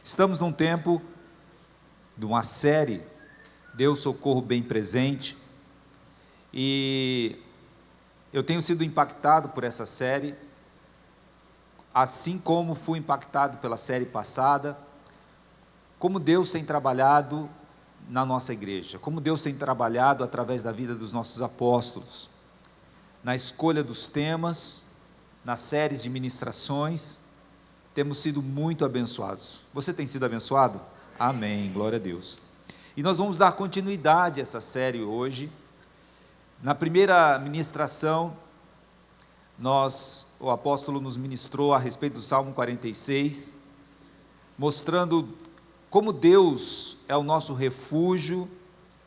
Estamos num tempo de uma série, Deus Socorro Bem Presente, e eu tenho sido impactado por essa série, assim como fui impactado pela série passada, como Deus tem trabalhado na nossa igreja, como Deus tem trabalhado através da vida dos nossos apóstolos, na escolha dos temas, nas séries de ministrações. Temos sido muito abençoados. Você tem sido abençoado? Amém, glória a Deus. E nós vamos dar continuidade a essa série hoje. Na primeira ministração, o apóstolo nos ministrou a respeito do Salmo 46, mostrando como Deus é o nosso refúgio,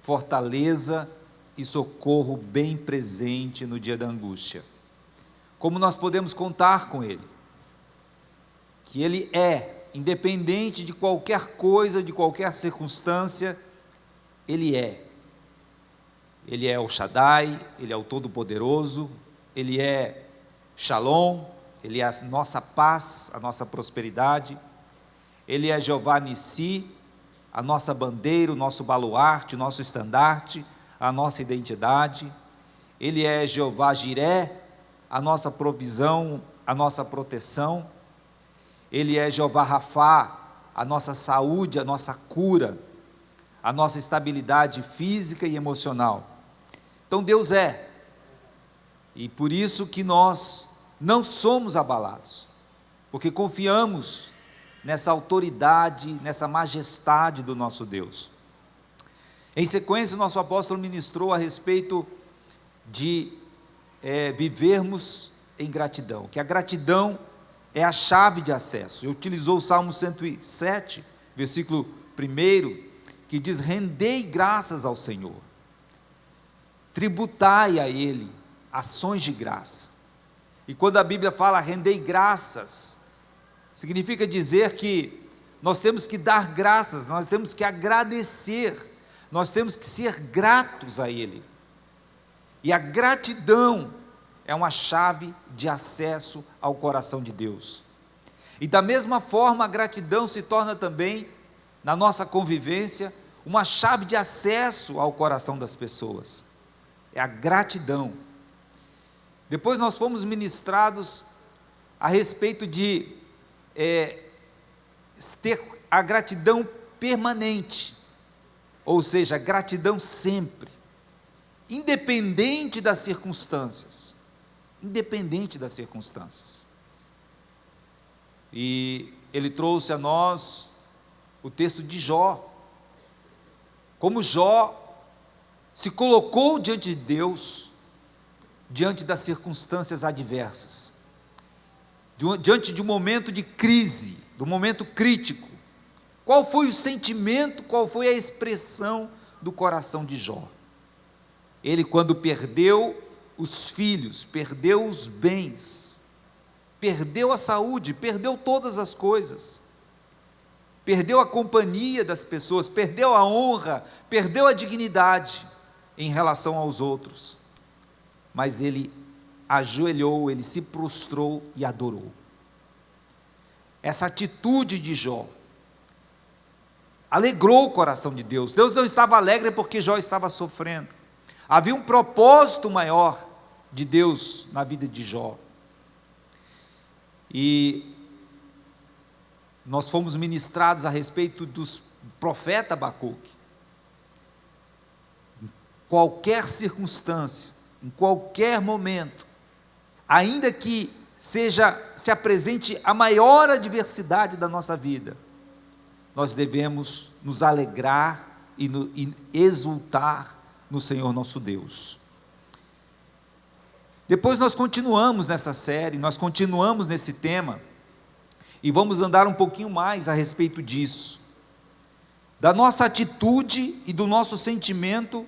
fortaleza e socorro bem presente no dia da angústia. Como nós podemos contar com Ele, que Ele é, independente de qualquer coisa, de qualquer circunstância, Ele é. Ele é o Shaddai, Ele é o Todo-Poderoso, Ele é Shalom, Ele é a nossa paz, a nossa prosperidade, Ele é Jeová Nissi, a nossa bandeira, o nosso baluarte, o nosso estandarte, a nossa identidade. Ele é Jeová Jiré, a nossa provisão, a nossa proteção. Ele é Jeová Rafá, a nossa saúde, a nossa cura, a nossa estabilidade física e emocional. Então Deus é, e por isso que nós não somos abalados, porque confiamos nessa autoridade, nessa majestade do nosso Deus. Em sequência, o nosso apóstolo ministrou a respeito de vivermos em gratidão, que a gratidão é a chave de acesso. Ele utilizou o Salmo 107, versículo 1, que diz: rendei graças ao Senhor, tributai a Ele ações de graça. E quando a Bíblia fala rendei graças, significa dizer que nós temos que dar graças, nós temos que agradecer, nós temos que ser gratos a Ele. E a gratidão é uma chave de acesso ao coração de Deus. E da mesma forma, a gratidão se torna também, na nossa convivência, uma chave de acesso ao coração das pessoas. É a gratidão. Depois nós fomos ministrados a respeito de ter a gratidão permanente, ou seja, a gratidão sempre, independente das circunstâncias. Independente das circunstâncias. E ele trouxe a nós o texto de Jó, como Jó se colocou diante de Deus, diante das circunstâncias adversas, diante de um momento de crise, de um momento crítico. Qual foi o sentimento, qual foi a expressão do coração de Jó? Ele, quando perdeu os filhos, perdeu os bens, perdeu a saúde, perdeu todas as coisas, perdeu a companhia das pessoas, perdeu a honra, perdeu a dignidade em relação aos outros, mas ele ajoelhou, ele se prostrou e adorou. Essa atitude de Jó alegrou o coração de Deus. Deus não estava alegre porque Jó estava sofrendo, havia um propósito maior de Deus na vida de Jó. E nós fomos ministrados a respeito do profeta Abacuque. Em qualquer circunstância, em qualquer momento, ainda que se apresente a maior adversidade da nossa vida, nós devemos nos alegrar e exultar no Senhor nosso Deus. Depois nós continuamos nessa série, nós continuamos nesse tema, e vamos andar um pouquinho mais a respeito disso, da nossa atitude e do nosso sentimento,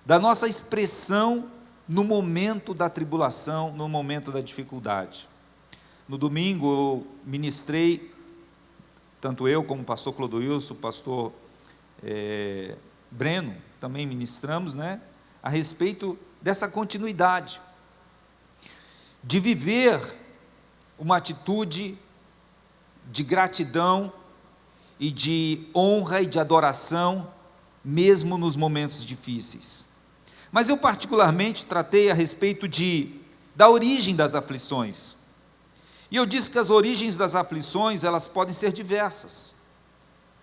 da nossa expressão no momento da tribulação, no momento da dificuldade. No domingo eu ministrei, tanto eu como o pastor Clodoilson, o pastor Breno, também ministramos, a respeito dessa continuidade, de viver uma atitude de gratidão e de honra e de adoração, mesmo nos momentos difíceis. Mas eu particularmente tratei a respeito da origem das aflições. E eu disse que as origens das aflições, elas podem ser diversas.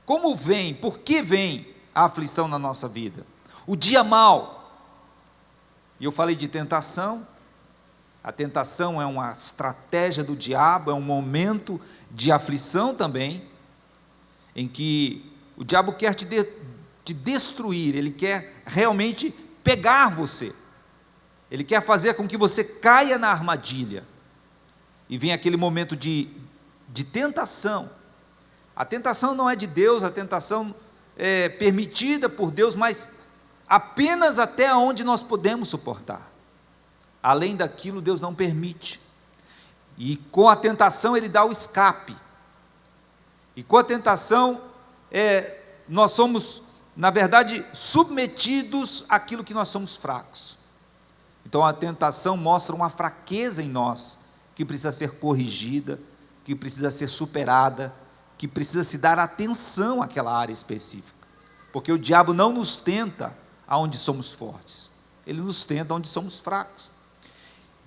Como vem, por que vem a aflição na nossa vida? O dia mau. E eu falei de tentação. A tentação é uma estratégia do diabo, é um momento de aflição também, em que o diabo quer te destruir, ele quer realmente pegar você, ele quer fazer com que você caia na armadilha, e vem aquele momento de tentação. A tentação não é de Deus, a tentação é permitida por Deus, mas apenas até onde nós podemos suportar. Além daquilo, Deus não permite. E com a tentação, Ele dá o escape. E com a tentação, nós somos, na verdade, submetidos àquilo que nós somos fracos. Então, a tentação mostra uma fraqueza em nós, que precisa ser corrigida, que precisa ser superada, que precisa se dar atenção àquela área específica. Porque o diabo não nos tenta aonde somos fortes, ele nos tenta onde somos fracos.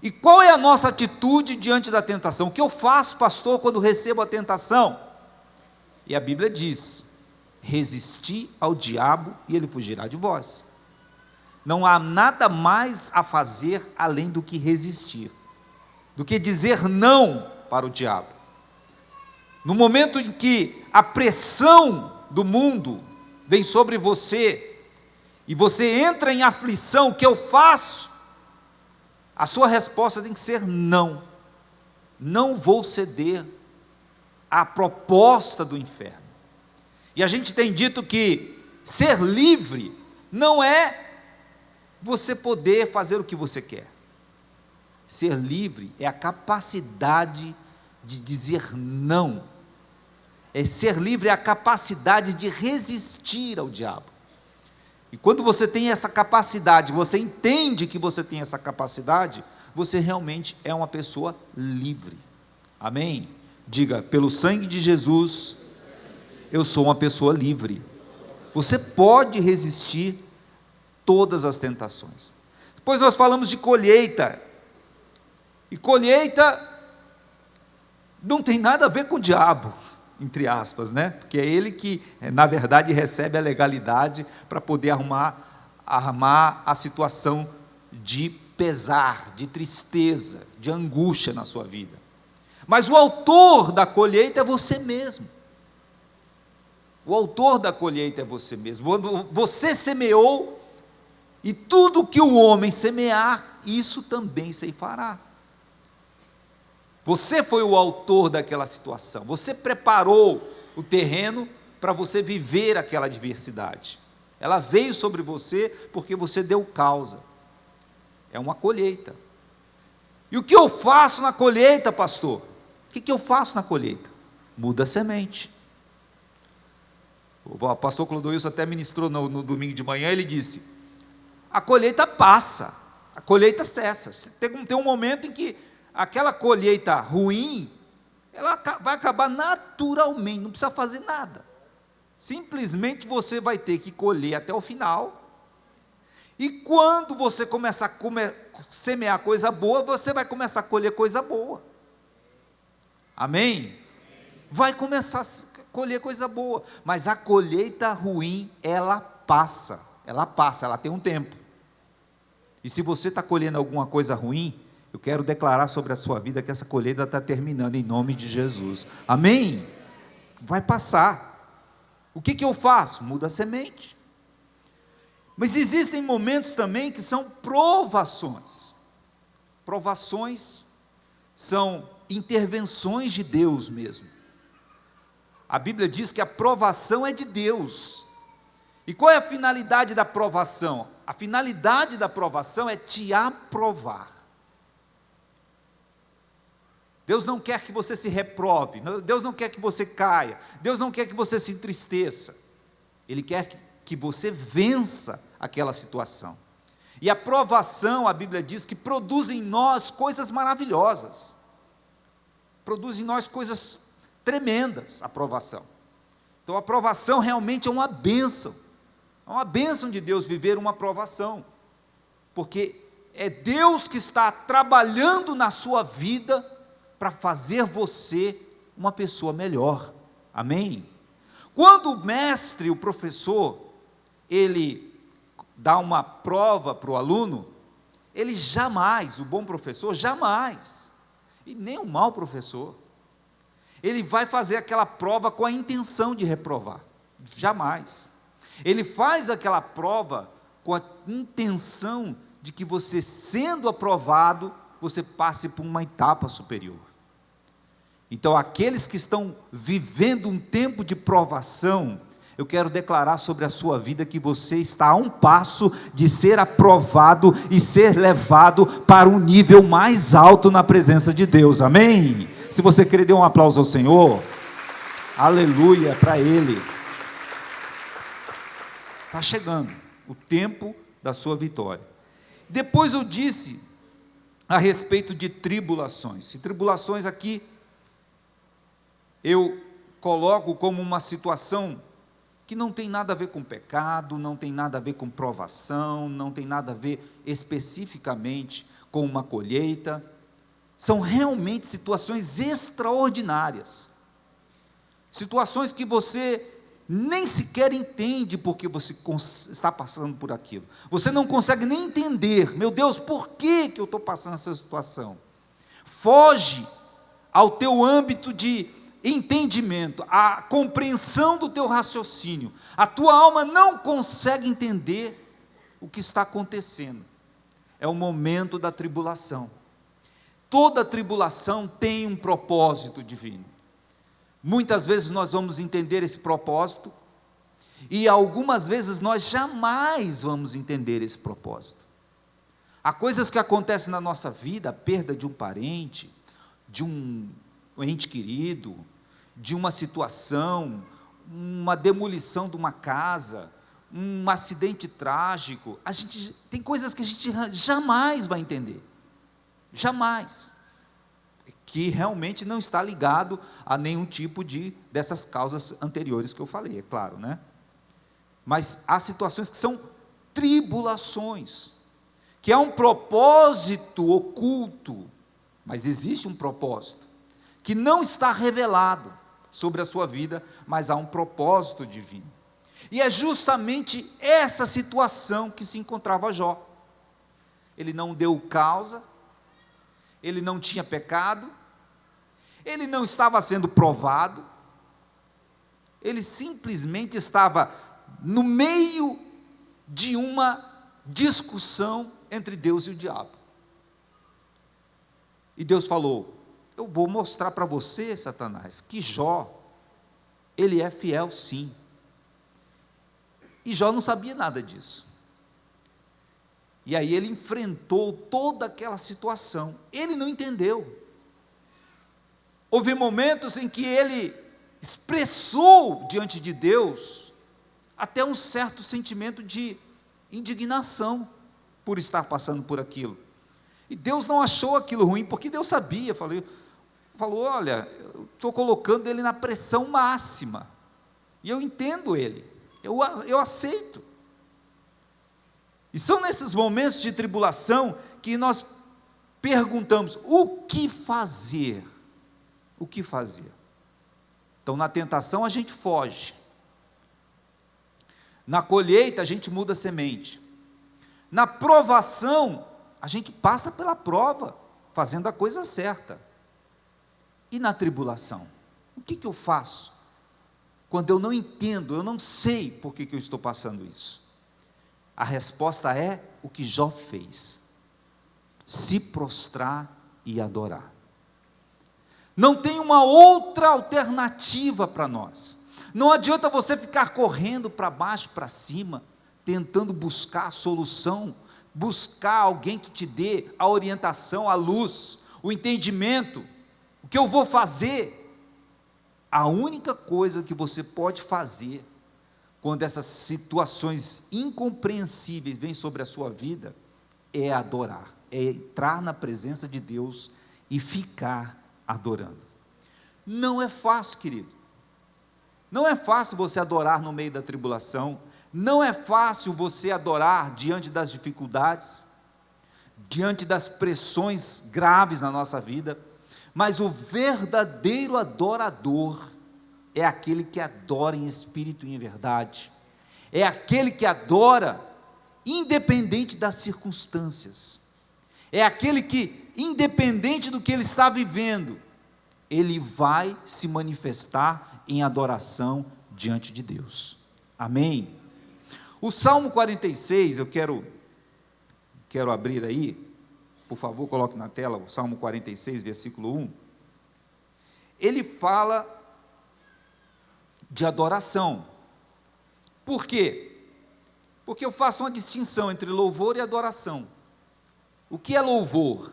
E qual é a nossa atitude diante da tentação? O que eu faço, pastor, quando recebo a tentação? E a Bíblia diz: resisti ao diabo e ele fugirá de vós. Não há nada mais a fazer além do que resistir, do que dizer não para o diabo. No momento em que a pressão do mundo vem sobre você, e você entra em aflição, o que eu faço? A sua resposta tem que ser não. Não vou ceder à proposta do inferno. E a gente tem dito que ser livre não é você poder fazer o que você quer. Ser livre é a capacidade de dizer não. Ser livre é a capacidade de resistir ao diabo. E quando você tem essa capacidade, você entende que você tem essa capacidade, você realmente é uma pessoa livre. Amém? Diga: pelo sangue de Jesus, eu sou uma pessoa livre. Você pode resistir todas as tentações. Depois nós falamos de colheita. E colheita não tem nada a ver com o diabo, entre aspas, né? Porque é ele que, na verdade, recebe a legalidade para poder armar a situação de pesar, de tristeza, de angústia na sua vida. Mas o autor da colheita é você mesmo. O autor da colheita é você mesmo. Quando você semeou, e tudo que o homem semear, isso também ceifará. Você foi o autor daquela situação, você preparou o terreno para você viver aquela adversidade. Ela veio sobre você porque você deu causa. É uma colheita. E o que eu faço na colheita, pastor? O que eu faço na colheita? Muda a semente. O pastor Clodoilson até ministrou no domingo de manhã, ele disse: a colheita passa, a colheita cessa. Tem um momento em que aquela colheita ruim, ela vai acabar naturalmente, não precisa fazer nada. Simplesmente você vai ter que colher até o final. E quando você começar a semear coisa boa, você vai começar a colher coisa boa. Amém? Vai começar a colher coisa boa. Mas a colheita ruim, ela passa, ela tem um tempo. E se você está colhendo alguma coisa ruim, eu quero declarar sobre a sua vida que essa colheita está terminando em nome de Jesus. Amém? Vai passar. O que eu faço? Muda a semente. Mas existem momentos também que são provações. Provações são intervenções de Deus mesmo. A Bíblia diz que a provação é de Deus. E qual é a finalidade da provação? A finalidade da provação é te aprovar. Deus não quer que você se reprove, Deus não quer que você caia, Deus não quer que você se entristeça. Ele quer que você vença aquela situação. E a provação, a Bíblia diz que produz em nós coisas maravilhosas. Produz em nós coisas tremendas, a provação. Então a aprovação realmente é uma bênção de Deus viver uma aprovação, porque é Deus que está trabalhando na sua vida para fazer você uma pessoa melhor, amém? Quando o mestre, o professor, ele dá uma prova para o aluno, ele jamais, o bom professor, jamais, e nem o mau professor, ele vai fazer aquela prova com a intenção de reprovar, jamais. Ele faz aquela prova com a intenção de que você, sendo aprovado, você passe por uma etapa superior. Então, aqueles que estão vivendo um tempo de provação, eu quero declarar sobre a sua vida que você está a um passo de ser aprovado e ser levado para um nível mais alto na presença de Deus, amém? Se você quer, dê um aplauso ao Senhor, aleluia, para Ele. Está chegando o tempo da sua vitória. Depois eu disse a respeito de tribulações, e tribulações aqui eu coloco como uma situação que não tem nada a ver com pecado, não tem nada a ver com provação, não tem nada a ver especificamente com uma colheita, são realmente situações extraordinárias, situações que você nem sequer entende porque você está passando por aquilo, você não consegue nem entender, meu Deus, por que eu estou passando essa situação? Foge ao teu âmbito de entendimento, a compreensão do teu raciocínio, a tua alma não consegue entender o que está acontecendo, é o momento da tribulação. Toda tribulação tem um propósito divino, muitas vezes nós vamos entender esse propósito, e algumas vezes nós jamais vamos entender esse propósito. Há coisas que acontecem na nossa vida, a perda de um parente, de um ente querido, de uma situação, uma demolição de uma casa, um acidente trágico, tem coisas que a gente jamais vai entender, jamais, que realmente não está ligado a nenhum tipo dessas causas anteriores que eu falei, é claro, né? Mas há situações que são tribulações, que há um propósito oculto, mas existe um propósito, que não está revelado sobre a sua vida, mas há um propósito divino, e é justamente essa situação que se encontrava Jó. Ele não deu causa, ele não tinha pecado, ele não estava sendo provado, ele simplesmente estava no meio de uma discussão entre Deus e o diabo, e Deus falou: eu vou mostrar para você, Satanás, que Jó, ele é fiel sim, e Jó não sabia nada disso, e aí ele enfrentou toda aquela situação, ele não entendeu, houve momentos em que ele expressou diante de Deus, até um certo sentimento de indignação, por estar passando por aquilo, e Deus não achou aquilo ruim, porque Deus sabia, falou, olha, eu estou colocando ele na pressão máxima, e eu entendo ele, eu aceito, e são nesses momentos de tribulação, que nós perguntamos, o que fazer? O que fazer? Então na tentação a gente foge, na colheita a gente muda a semente, na provação, a gente passa pela prova, fazendo a coisa certa, e na tribulação, o que eu faço? Quando eu não entendo, eu não sei por que eu estou passando isso, a resposta é o que Jó fez, se prostrar e adorar, não tem uma outra alternativa para nós, não adianta você ficar correndo para baixo, para cima, tentando buscar a solução, buscar alguém que te dê a orientação, a luz, o entendimento, o que eu vou fazer? A única coisa que você pode fazer, quando essas situações incompreensíveis vêm sobre a sua vida, é adorar, é entrar na presença de Deus e ficar adorando. Não é fácil, querido, Não é fácil você adorar no meio da tribulação, não é fácil você adorar diante das dificuldades, diante das pressões graves na nossa vida, mas o verdadeiro adorador é aquele que adora em espírito e em verdade, é aquele que adora independente das circunstâncias, é aquele que, independente do que ele está vivendo, ele vai se manifestar em adoração diante de Deus. Amém? O Salmo 46, eu quero abrir aí, por favor, coloque na tela o Salmo 46, versículo 1. Ele fala de adoração. Por quê? Porque eu faço uma distinção entre louvor e adoração. O que é louvor?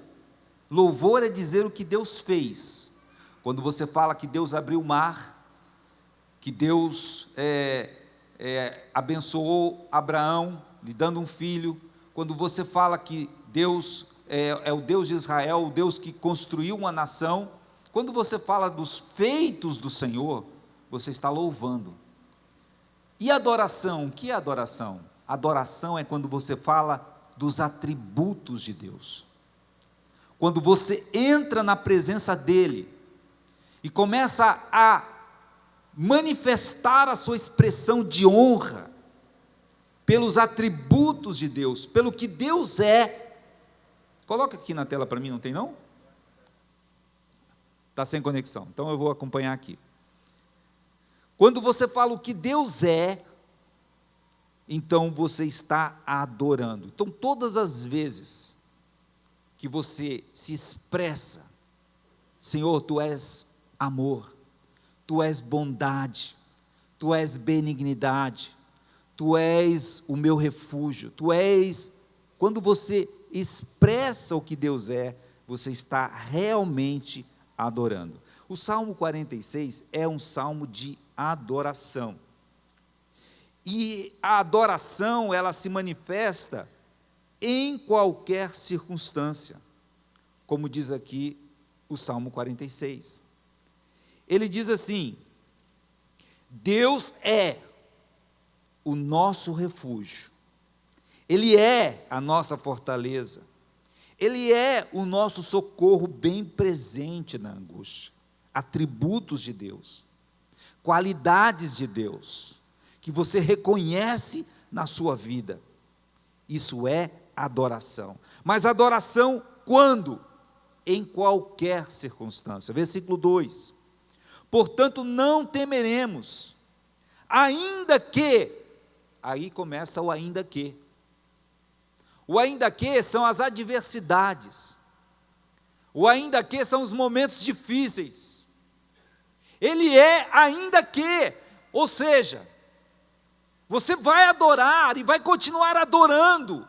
Louvor é dizer o que Deus fez. Quando você fala que Deus abriu o mar, que Deus abençoou Abraão, lhe dando um filho, quando você fala que Deus é o Deus de Israel, o Deus que construiu uma nação, quando você fala dos feitos do Senhor, você está louvando. E adoração, o que é adoração? Adoração é quando você fala dos atributos de Deus. Quando você entra na presença dEle e começa a manifestar a sua expressão de honra pelos atributos de Deus, pelo que Deus é. Coloca aqui na tela para mim, não tem não? Está sem conexão, então eu vou acompanhar aqui. Quando você fala o que Deus é, então você está adorando. Então todas as vezes que você se expressa, Senhor, Tu és amor, Tu és bondade, Tu és benignidade, Tu és o meu refúgio, Tu és, quando você expressa o que Deus é, você está realmente adorando. O Salmo 46 é um salmo de adoração. E a adoração, ela se manifesta em qualquer circunstância, como diz aqui o Salmo 46. Ele diz assim: Deus é o nosso refúgio, Ele é a nossa fortaleza, Ele é o nosso socorro bem presente na angústia. Atributos de Deus, qualidades de Deus, que você reconhece na sua vida. Isso é adoração. Mas adoração quando? Em qualquer circunstância. Versículo 2. Portanto, não temeremos, ainda que, aí começa o ainda que. O ainda que são as adversidades. O ainda que são os momentos difíceis. Ele é ainda que, ou seja, você vai adorar e vai continuar adorando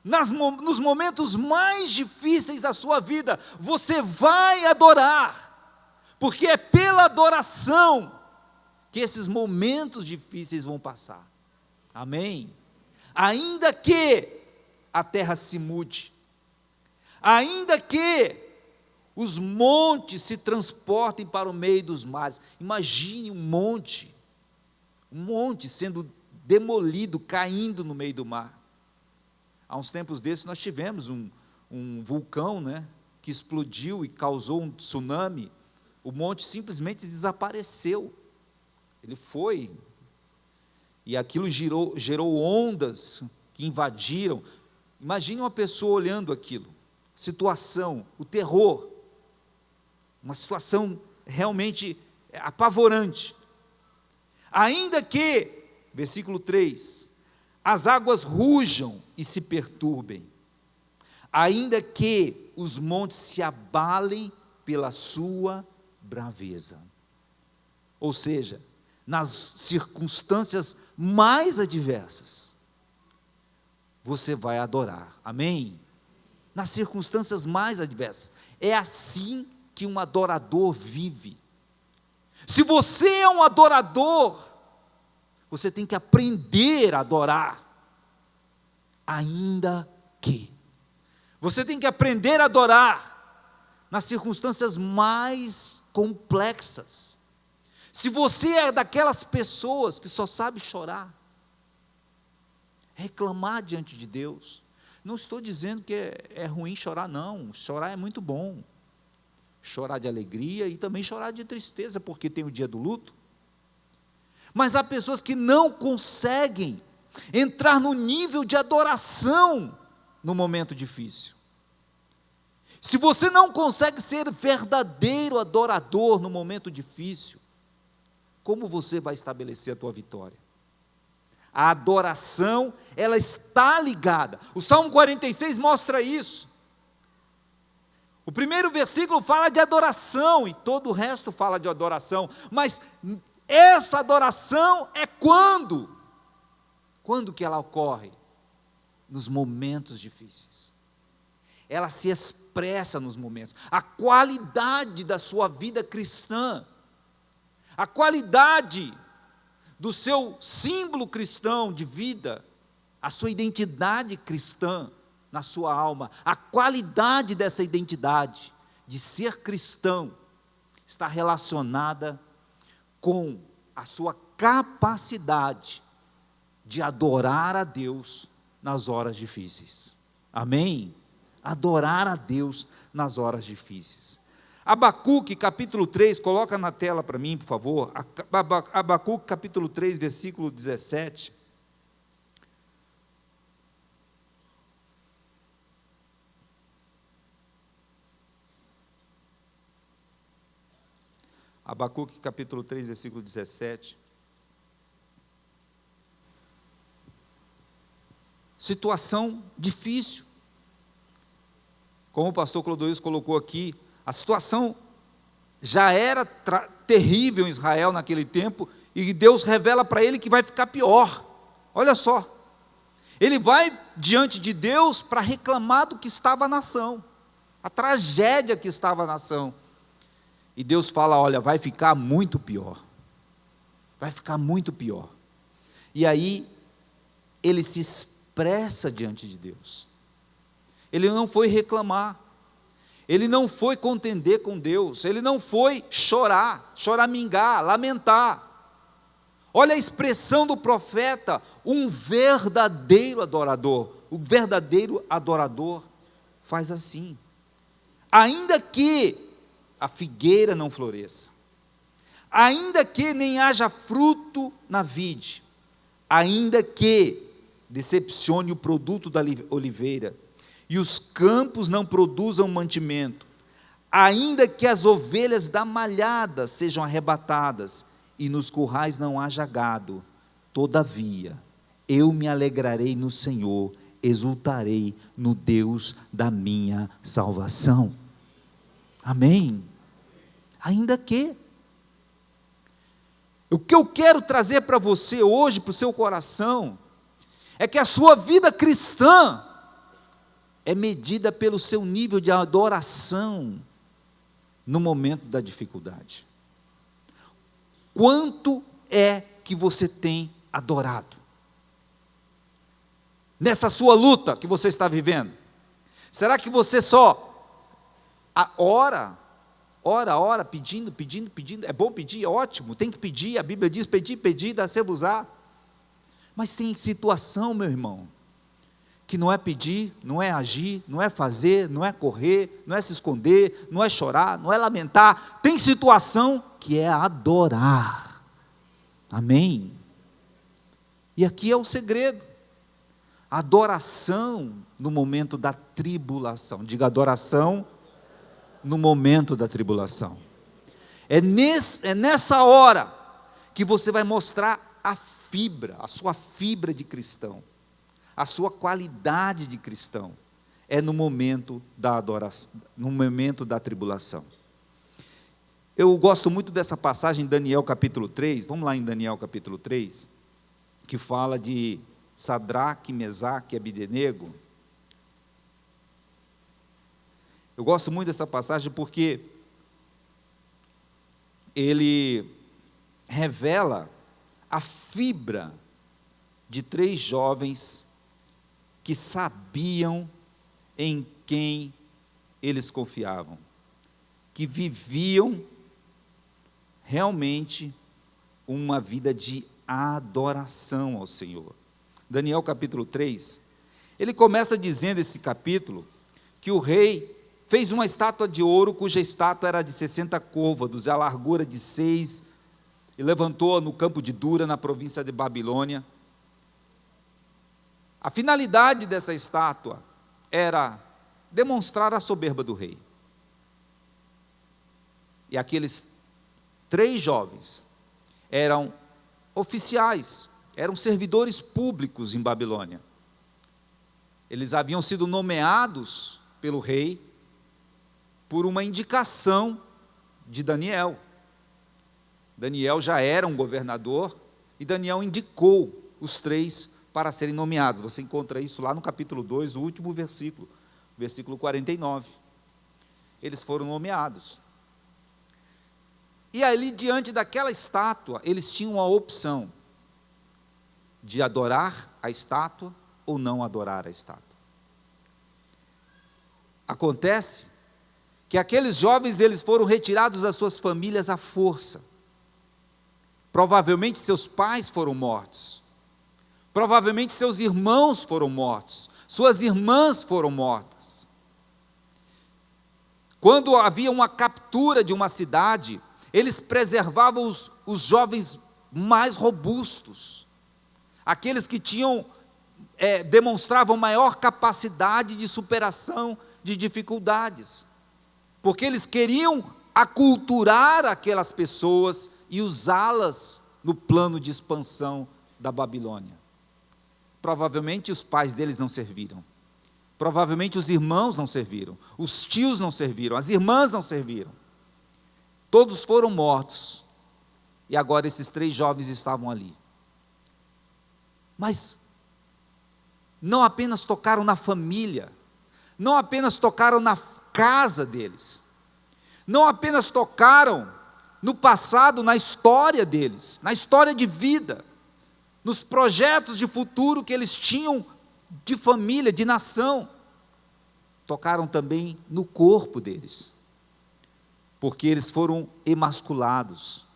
nos momentos mais difíceis da sua vida. Você vai adorar, porque é pela adoração que esses momentos difíceis vão passar. Amém? Ainda que a terra se mude, ainda que os montes se transportem para o meio dos mares. Imagine um monte sendo demolido, caindo no meio do mar. Há uns tempos desses nós tivemos um vulcão, que explodiu e causou um tsunami. O monte simplesmente desapareceu. Ele foi, e aquilo gerou ondas que invadiram. Imagine uma pessoa olhando aquilo, situação, o terror, uma situação realmente apavorante. Ainda que, versículo 3, as águas rujam e se perturbem, ainda que os montes se abalem pela sua braveza. Ou seja, nas circunstâncias mais adversas, você vai adorar. Amém? Nas circunstâncias mais adversas. É assim que um adorador vive. Se você é um adorador, você tem que aprender a adorar, ainda que. Você tem que aprender a adorar nas circunstâncias mais complexas. Se você é daquelas pessoas que só sabe chorar, reclamar diante de Deus, não estou dizendo que é ruim chorar, não. Chorar é muito bom. Chorar de alegria e também chorar de tristeza, porque tem o dia do luto. Mas há pessoas que não conseguem entrar no nível de adoração no momento difícil. Se você não consegue ser verdadeiro adorador no momento difícil, como você vai estabelecer a tua vitória? A adoração, ela está ligada. O Salmo 46 mostra isso. O primeiro versículo fala de adoração, e todo o resto fala de adoração, mas essa adoração é quando? Quando que ela ocorre? Nos momentos difíceis. Ela se expressa nos momentos. A qualidade da sua vida cristã, a qualidade do seu símbolo cristão de vida, a sua identidade cristã na sua alma, a qualidade dessa identidade de ser cristão está relacionada com a sua capacidade de adorar a Deus nas horas difíceis. Amém? Adorar a Deus nas horas difíceis. Abacuque, capítulo 3, coloca na tela para mim, por favor. Abacuque, capítulo 3, versículo 17. Abacuque, capítulo 3, versículo 17. Situação difícil. Como o pastor Clodoilson colocou aqui, a situação já era terrível em Israel naquele tempo, e Deus revela para ele que vai ficar pior. Olha só, ele vai diante de Deus para reclamar do que estava a nação, a tragédia que estava a nação, e Deus fala, olha, vai ficar muito pior, vai ficar muito pior. E aí, ele se expressa diante de Deus, ele não foi reclamar, ele não foi contender com Deus, ele não foi choramingar, lamentar. Olha a expressão do profeta, um verdadeiro adorador. O verdadeiro adorador faz assim: ainda que a figueira não floresça, ainda que nem haja fruto na vide, ainda que decepcione o produto da oliveira, e os campos não produzam mantimento, ainda que as ovelhas da malhada sejam arrebatadas, e nos currais não haja gado, todavia, eu me alegrarei no Senhor, exultarei no Deus da minha salvação. Amém? Ainda que. O que eu quero trazer para você hoje, para o seu coração, é que a sua vida cristã é medida pelo seu nível de adoração no momento da dificuldade. Quanto é que você tem adorado? Nessa sua luta que você está vivendo? Será que você só ora, pedindo? É bom pedir, é ótimo, tem que pedir, a Bíblia diz, pedir, dá-se-vos-á. Mas tem situação, meu irmão, que não é pedir, não é agir, não é fazer, não é correr, não é se esconder, não é chorar, não é lamentar. Tem situação que é adorar. Amém? E aqui é o segredo. Adoração no momento da tribulação. Diga adoração no momento da tribulação. É nessa hora que você vai mostrar a sua fibra de cristão, a sua qualidade de cristão, é no momento da adoração, no momento da tribulação. Eu gosto muito dessa passagem em Daniel capítulo 3, vamos lá em Daniel capítulo 3, que fala de Sadraque, Mesaque e Abdenego. Eu gosto muito dessa passagem porque ele revela a fibra de 3 jovens que sabiam em quem eles confiavam, que viviam realmente uma vida de adoração ao Senhor. Daniel capítulo 3, ele começa dizendo esse capítulo, que o rei fez uma estátua de ouro, cuja estátua era de 60 côvados, a largura de 6, e levantou-a no campo de Dura, na província de Babilônia. A finalidade dessa estátua era demonstrar a soberba do rei. E aqueles 3 jovens eram oficiais, eram servidores públicos em Babilônia. Eles haviam sido nomeados pelo rei por uma indicação de Daniel. Daniel já era um governador e Daniel indicou os 3 para serem nomeados. Você encontra isso lá no capítulo 2, o último versículo, versículo 49. Eles foram nomeados. E ali, diante daquela estátua, eles tinham a opção de adorar a estátua ou não adorar a estátua. Acontece que aqueles jovens, eles foram retirados das suas famílias à força. Provavelmente seus pais foram mortos. Provavelmente seus irmãos foram mortos. Suas irmãs foram mortas. Quando havia uma captura de uma cidade, eles preservavam os jovens mais robustos, aqueles que demonstravam maior capacidade de superação de dificuldades, porque eles queriam aculturar aquelas pessoas e usá-las no plano de expansão da Babilônia. Provavelmente os pais deles não serviram, provavelmente os irmãos não serviram, os tios não serviram, as irmãs não serviram. Todos foram mortos, e agora esses 3 jovens estavam ali. Mas não apenas tocaram na família, não apenas tocaram na casa deles, não apenas tocaram no passado, na história deles, na história de vida, nos projetos de futuro que eles tinham de família, de nação, tocaram também no corpo deles, porque eles foram emasculados,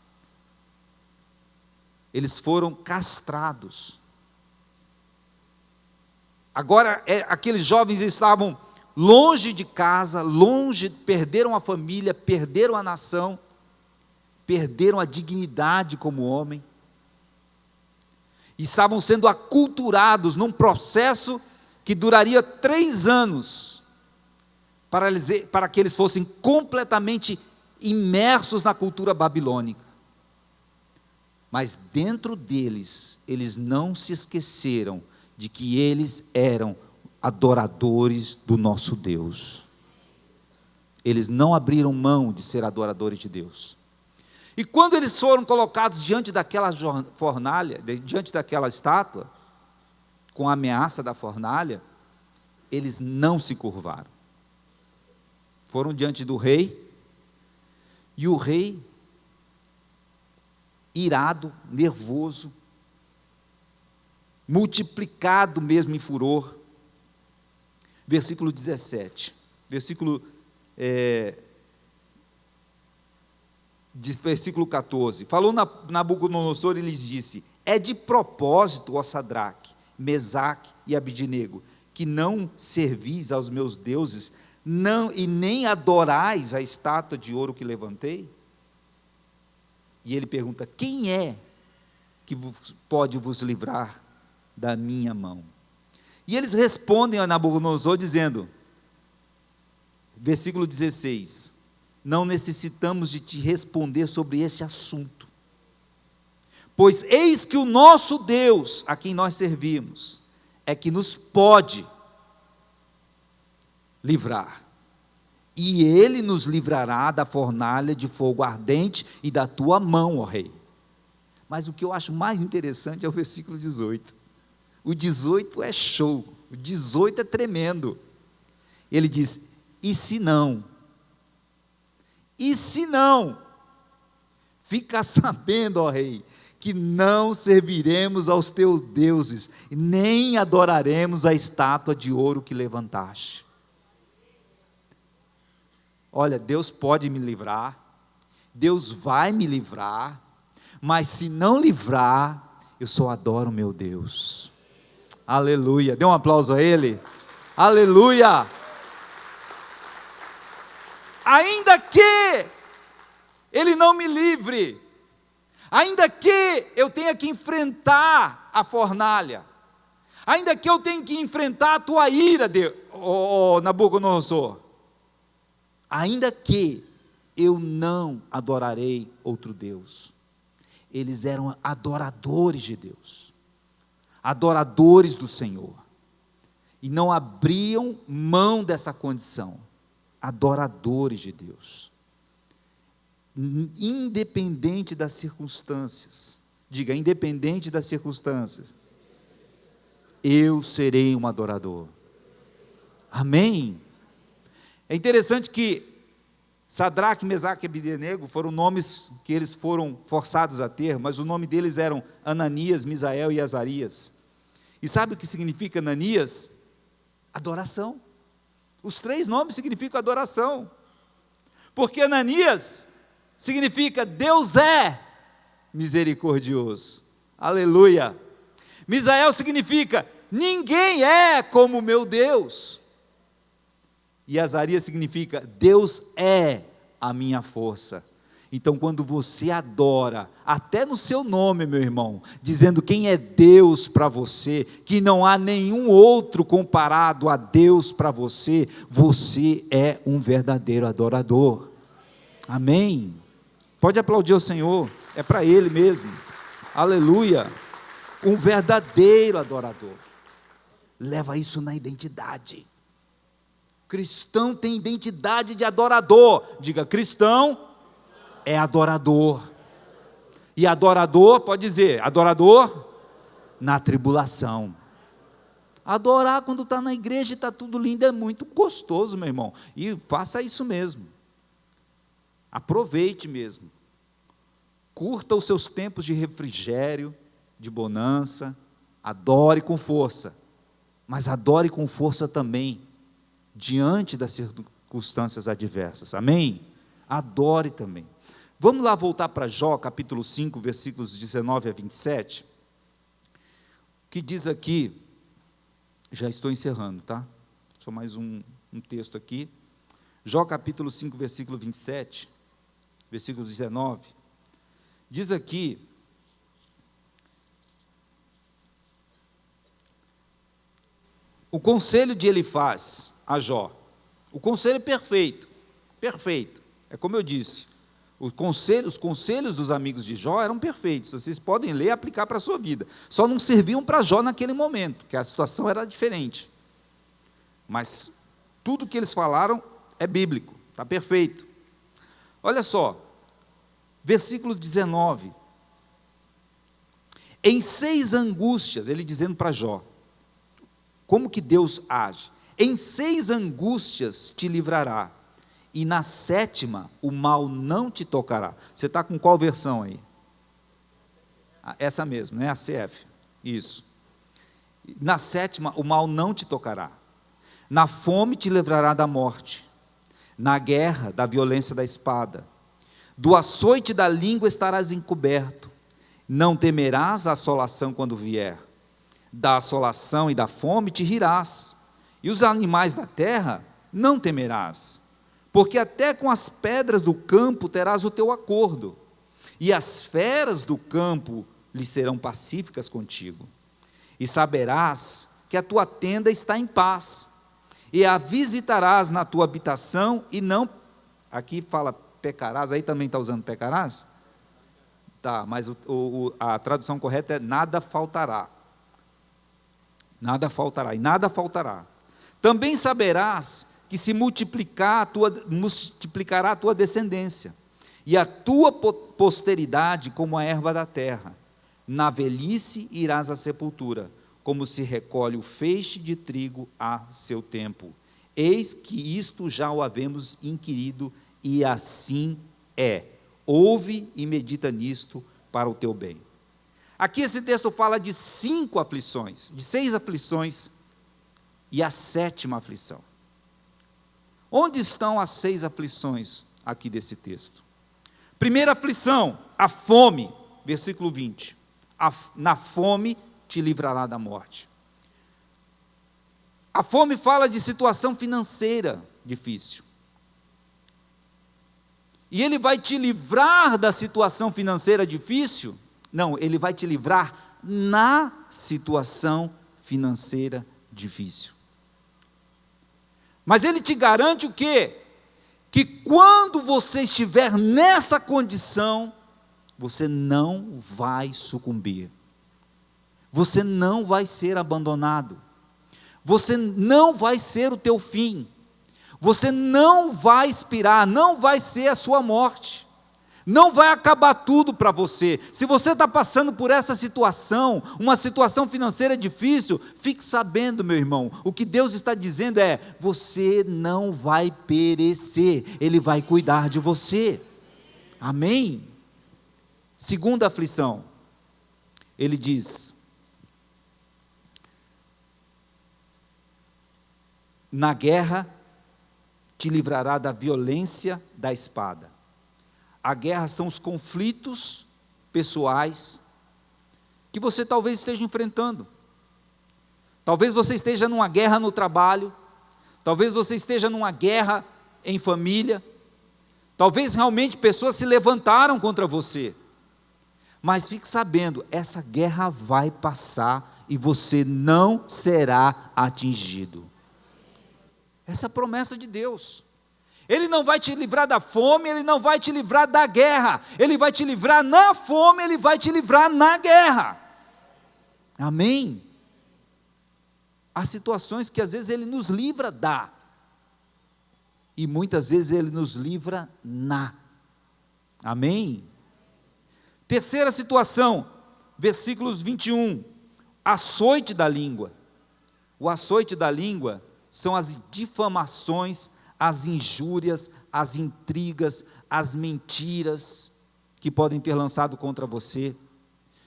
eles foram castrados. Agora, aqueles jovens estavam longe de casa, perderam a família, perderam a nação, perderam a dignidade como homem, estavam sendo aculturados num processo que duraria 3 anos, para que eles fossem completamente imersos na cultura babilônica. Mas dentro deles, eles não se esqueceram de que eles eram adoradores do nosso Deus. Eles não abriram mão de ser adoradores de Deus. E quando eles foram colocados diante daquela fornalha, diante daquela estátua, com a ameaça da fornalha, eles não se curvaram. Foram diante do rei, e o rei, irado, nervoso, multiplicado mesmo em furor, versículo 17, versículo 14, falou Nabucodonosor e lhes disse: é de propósito, ó Sadraque, Mesaque e Abidnego, que não servis aos meus deuses, e nem adorais a estátua de ouro que levantei? E ele pergunta: quem é que pode vos livrar da minha mão? E eles respondem a Nabucodonosor dizendo, versículo 16, não necessitamos de te responder sobre esse assunto, pois eis que o nosso Deus, a quem nós servimos, é que nos pode livrar, e Ele nos livrará da fornalha de fogo ardente e da tua mão, ó rei. Mas o que eu acho mais interessante é o versículo 18, o 18 é show, o 18 é tremendo. Ele diz: e se não, fica sabendo, ó rei, que não serviremos aos teus deuses, nem adoraremos a estátua de ouro que levantaste. Olha, Deus pode me livrar, Deus vai me livrar, mas se não livrar, eu só adoro meu Deus. Aleluia, dê um aplauso a Ele. Aleluia. Ainda que Ele não me livre, ainda que eu tenha que enfrentar a fornalha, ainda que eu tenha que enfrentar a tua ira, Nabucodonosor, ainda que eu não adorarei outro Deus. Eles eram adoradores de Deus, adoradores do Senhor, e não abriam mão dessa condição, adoradores de Deus, independente das circunstâncias. Diga, independente das circunstâncias, eu serei um adorador. Amém? É interessante que Sadraque, Mesaque e Abdenego foram nomes que eles foram forçados a ter, mas o nome deles eram Ananias, Misael e Azarias. E sabe o que significa Ananias? Adoração. Os 3 nomes significam adoração, porque Ananias significa Deus é misericordioso. Aleluia. Misael significa ninguém é como meu Deus. E Azarias significa Deus é a minha força. Então, quando você adora, até no seu nome, meu irmão, dizendo quem é Deus para você, que não há nenhum outro comparado a Deus para você, você é um verdadeiro adorador. Amém? Pode aplaudir o Senhor, é para Ele mesmo. Aleluia. Um verdadeiro adorador. Leva isso na identidade. Cristão tem identidade de adorador. Diga, cristão é adorador. E adorador, pode dizer, adorador na tribulação. Adorar quando está na igreja e está tudo lindo é muito gostoso, meu irmão. E faça isso mesmo. Aproveite mesmo. Curta os seus tempos de refrigério, de bonança. Adore com força. Mas adore com força também, diante das circunstâncias adversas. Amém? Adore também. Vamos lá voltar para Jó, capítulo 5, versículos 19 a 27, que diz aqui, já estou encerrando, tá? Só mais um texto aqui. Jó, capítulo 5, versículo 27, versículo 19, diz aqui: o conselho de Elifaz a Jó, o conselho perfeito, é como eu disse, os conselhos dos amigos de Jó eram perfeitos, vocês podem ler e aplicar para a sua vida, só não serviam para Jó naquele momento, que a situação era diferente, mas tudo que eles falaram é bíblico, está perfeito. Olha só, versículo 19, em 6 angústias, ele dizendo para Jó, como que Deus age? Em 6 angústias te livrará, e na 7ª o mal não te tocará. Você está com qual versão aí? Essa mesmo, né? A CF, isso. Na 7ª o mal não te tocará, na fome te livrará da morte, na guerra da violência da espada, do açoite da língua estarás encoberto, não temerás a assolação quando vier, da assolação e da fome te rirás, e os animais da terra não temerás, porque até com as pedras do campo terás o teu acordo, e as feras do campo lhe serão pacíficas contigo, e saberás que a tua tenda está em paz, e a visitarás na tua habitação, e não, aqui fala pecarás, aí também está usando pecarás? Tá, mas a tradução correta é nada faltará. Nada faltará, e nada faltará. Também saberás que se multiplicará a tua descendência, e a tua posteridade como a erva da terra. Na velhice irás à sepultura, como se recolhe o feixe de trigo a seu tempo. Eis que isto já o havemos inquirido, e assim é. Ouve e medita nisto para o teu bem. Aqui esse texto fala de 5 aflições, de 6 aflições, e a 7ª aflição. Onde estão as 6 aflições aqui desse texto? Primeira aflição, a fome, versículo 20. Na fome te livrará da morte. A fome fala de situação financeira difícil. E ele vai te livrar da situação financeira difícil? Não, ele vai te livrar na situação financeira difícil. Mas ele te garante o quê? Que quando você estiver nessa condição, você não vai sucumbir. Você não vai ser abandonado. Você não vai ser o teu fim. Você não vai expirar, não vai ser a sua morte. Não vai acabar tudo para você. Se você está passando por essa situação, uma situação financeira difícil, fique sabendo, meu irmão, o que Deus está dizendo é: você não vai perecer, Ele vai cuidar de você. Amém? Segunda aflição, ele diz: na guerra te livrará da violência da espada. A guerra são os conflitos pessoais que você talvez esteja enfrentando. Talvez você esteja numa guerra no trabalho, talvez você esteja numa guerra em família, talvez realmente pessoas se levantaram contra você. Mas fique sabendo, essa guerra vai passar e você não será atingido. Essa é a promessa de Deus. Ele não vai te livrar da fome, Ele não vai te livrar da guerra. Ele vai te livrar na fome, Ele vai te livrar na guerra. Amém? Há situações que às vezes Ele nos livra da, e muitas vezes Ele nos livra na. Amém? Terceira situação, versículos 21, açoite da língua. O açoite da língua são as difamações, as injúrias, as intrigas, as mentiras que podem ter lançado contra você,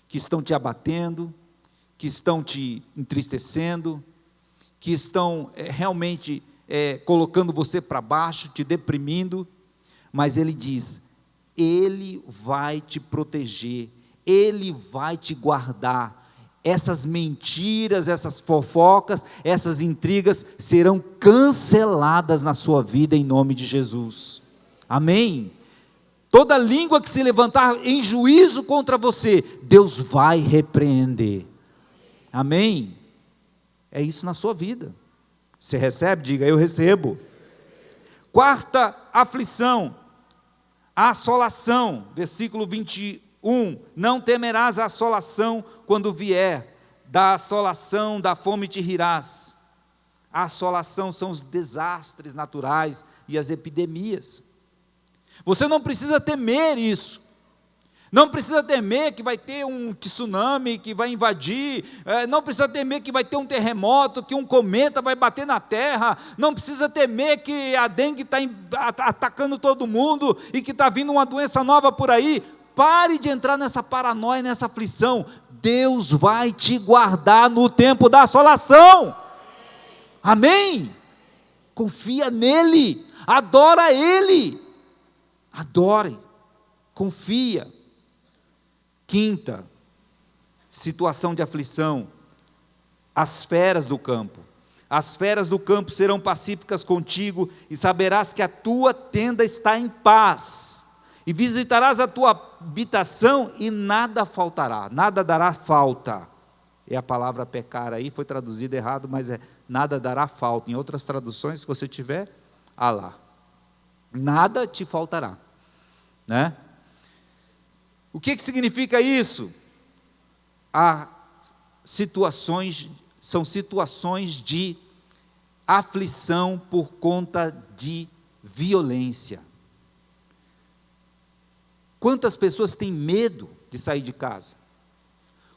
que estão te abatendo, que estão te entristecendo, que estão realmente colocando você para baixo, te deprimindo. Mas ele diz: Ele vai te proteger, Ele vai te guardar. Essas mentiras, essas fofocas, essas intrigas serão canceladas na sua vida em nome de Jesus. Amém? Toda língua que se levantar em juízo contra você, Deus vai repreender. Amém? É isso na sua vida. Você recebe? Diga: eu recebo. Quarta aflição, a assolação, versículo 21, não temerás a assolação quando vier, da assolação da fome te rirás. A assolação são os desastres naturais e as epidemias. Você não precisa temer isso. Não precisa temer que vai ter um tsunami que vai invadir, não precisa temer que vai ter um terremoto, que um cometa vai bater na terra, não precisa temer que a dengue está atacando todo mundo e que está vindo uma doença nova por aí. Pare de entrar nessa paranoia, nessa aflição. Deus vai te guardar no tempo da assolação. Amém? Confia nele, adora ele, adore, confia. Quinta situação de aflição, as feras do campo. As feras do campo serão pacíficas contigo, e saberás que a tua tenda está em paz, e visitarás a tua habitação, e nada faltará, nada dará falta. É a palavra pecar aí, foi traduzida errado, mas é nada dará falta. Em outras traduções, se você tiver, lá, nada te faltará, né? O que significa isso? São situações de aflição por conta de violência. Quantas pessoas têm medo de sair de casa?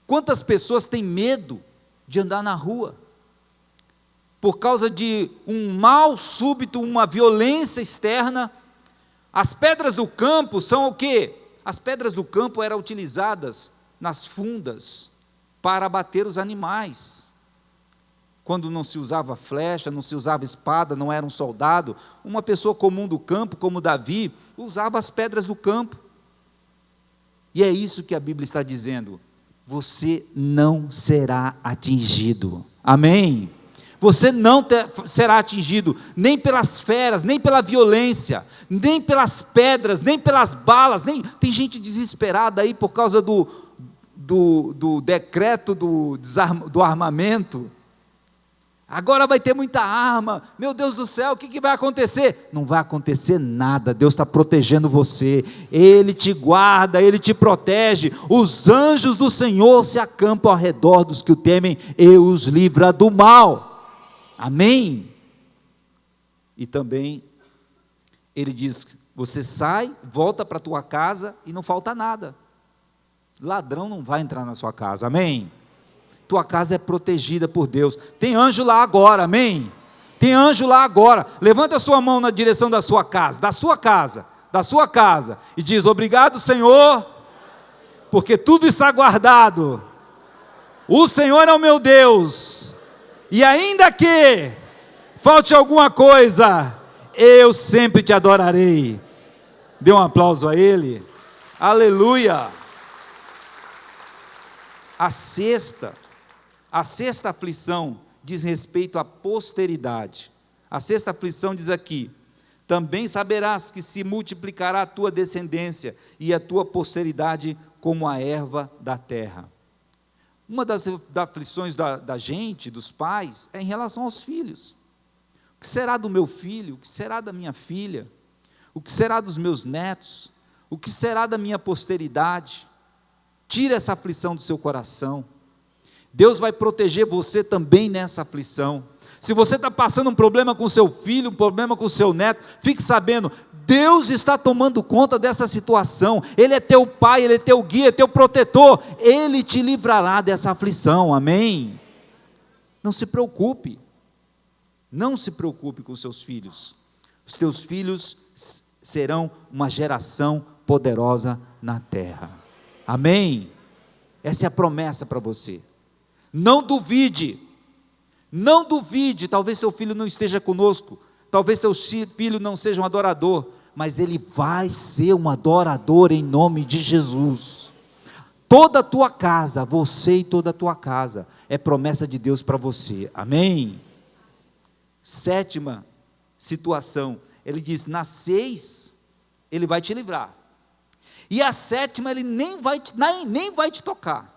Quantas pessoas têm medo de andar na rua? Por causa de um mal súbito, uma violência externa. As pedras do campo são o quê? As pedras do campo eram utilizadas nas fundas para abater os animais. Quando não se usava flecha, não se usava espada, não era um soldado, uma pessoa comum do campo, como Davi, usava as pedras do campo. E é isso que a Bíblia está dizendo: você não será atingido. Amém? Você não será atingido nem pelas feras, nem pela violência, nem pelas pedras, nem pelas balas. Tem gente desesperada aí por causa do decreto do armamento. Agora vai ter muita arma, meu Deus do céu, o que vai acontecer? Não vai acontecer nada, Deus está protegendo você, Ele te guarda, Ele te protege, os anjos do Senhor se acampam ao redor dos que o temem e os livra do mal, amém? E também, Ele diz, você sai, volta para a tua casa e não falta nada, ladrão não vai entrar na sua casa, amém? Tua casa é protegida por Deus, tem anjo lá agora, amém? Tem anjo lá agora, levanta a sua mão na direção da sua casa, e diz, obrigado Senhor, porque tudo está guardado, o Senhor é o meu Deus, e ainda que falte alguma coisa, eu sempre te adorarei. Dê um aplauso a Ele, aleluia. A sexta aflição diz respeito à posteridade. A sexta aflição diz aqui, também saberás que se multiplicará a tua descendência e a tua posteridade como a erva da terra. Uma das aflições da gente, dos pais, é em relação aos filhos. O que será do meu filho? O que será da minha filha? O que será dos meus netos? O que será da minha posteridade? Tira essa aflição do seu coração. Deus vai proteger você também nessa aflição. Se você está passando um problema com seu filho, um problema com seu neto, fique sabendo, Deus está tomando conta dessa situação. Ele é teu pai, Ele é teu guia, é teu protetor. Ele te livrará dessa aflição, amém? Não se preocupe. Não se preocupe com os seus filhos. Os teus filhos serão uma geração poderosa na terra. Amém? Essa é a promessa para você. Não duvide, talvez seu filho não esteja conosco, talvez teu filho não seja um adorador, mas ele vai ser um adorador em nome de Jesus. Toda a tua casa, você e toda a tua casa, é promessa de Deus para você, amém? Sétima situação, ele diz, na 6, ele vai te livrar, e a sétima ele nem vai te tocar.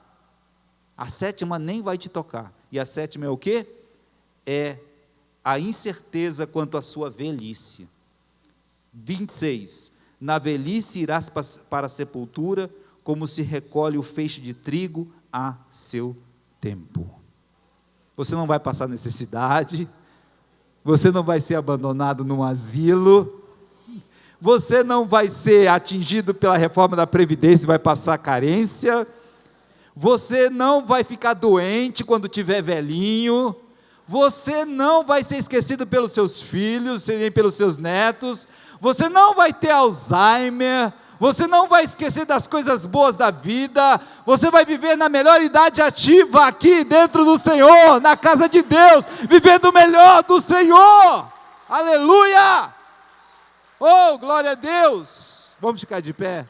A sétima nem vai te tocar. E a sétima é o quê? É a incerteza quanto à sua velhice. 26. Na velhice irás para a sepultura, como se recolhe o feixe de trigo a seu tempo. Você não vai passar necessidade, você não vai ser abandonado num asilo, você não vai ser atingido pela reforma da Previdência e vai passar carência, você não vai ficar doente quando tiver velhinho, você não vai ser esquecido pelos seus filhos, nem pelos seus netos, você não vai ter Alzheimer, você não vai esquecer das coisas boas da vida, você vai viver na melhor idade ativa aqui dentro do Senhor, na casa de Deus, vivendo o melhor do Senhor, aleluia, oh glória a Deus, vamos ficar de pé.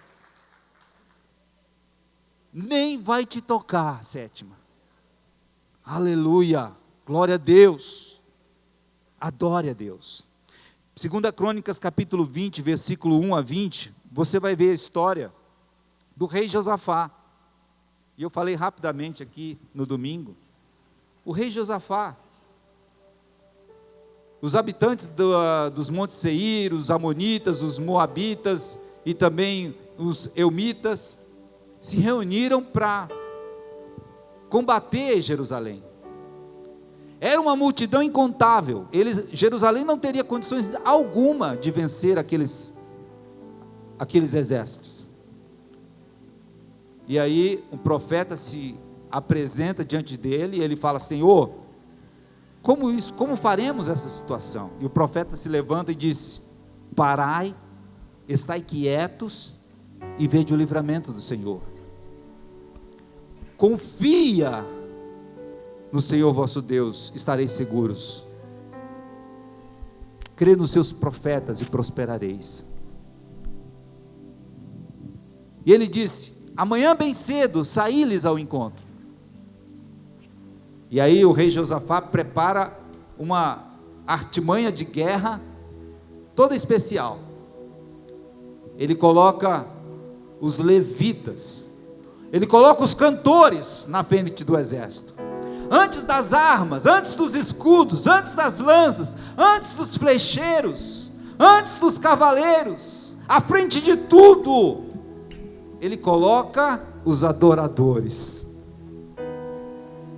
Nem vai te tocar, sétima, aleluia, glória a Deus, adore a Deus. 2 Crônicas capítulo 20, versículo 1 a 20, você vai ver a história do rei Josafá, e eu falei rapidamente aqui no domingo, o rei Josafá, os habitantes dos montes Seir, os amonitas, os moabitas, e também os eumitas, se reuniram para combater Jerusalém. Era uma multidão incontável. Jerusalém não teria condições alguma de vencer aqueles exércitos. E aí um profeta se apresenta diante dele e ele fala: Senhor, como faremos essa situação? E o profeta se levanta e disse: parai, estai quietos e vede o livramento do Senhor. Confia no Senhor vosso Deus, estareis seguros. Crê nos seus profetas e prosperareis. E ele disse: amanhã bem cedo saí-lhes ao encontro. E aí o rei Josafá prepara uma artimanha de guerra toda especial. Ele coloca os levitas, ele coloca os cantores na frente do exército, antes das armas, antes dos escudos, antes das lanças, antes dos flecheiros, antes dos cavaleiros, à frente de tudo, ele coloca os adoradores.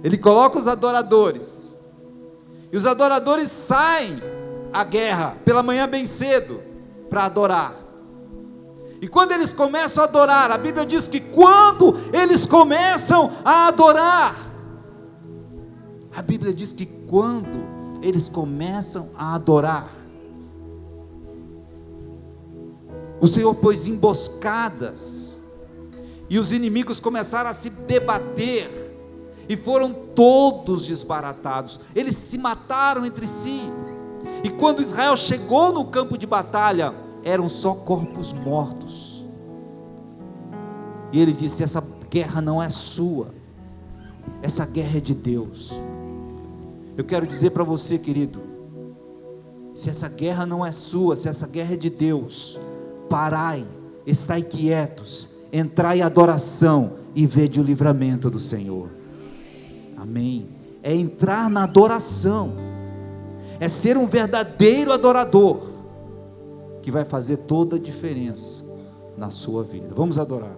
Ele coloca os adoradores, e os adoradores saem à guerra pela manhã bem cedo para adorar. E quando eles começam a adorar, a Bíblia diz que quando eles começam a adorar, a Bíblia diz que quando eles começam a adorar, o Senhor pôs emboscadas, e os inimigos começaram a se debater, e foram todos desbaratados, eles se mataram entre si. E quando Israel chegou no campo de batalha, eram só corpos mortos. E ele disse: essa guerra não é sua, essa guerra é de Deus. Eu quero dizer para você, querido, se essa guerra não é sua, se essa guerra é de Deus, parai, estai quietos, entrai em adoração e vede o livramento do Senhor. Amém. É entrar na adoração, é ser um verdadeiro adorador, que vai fazer toda a diferença na sua vida. Vamos adorar.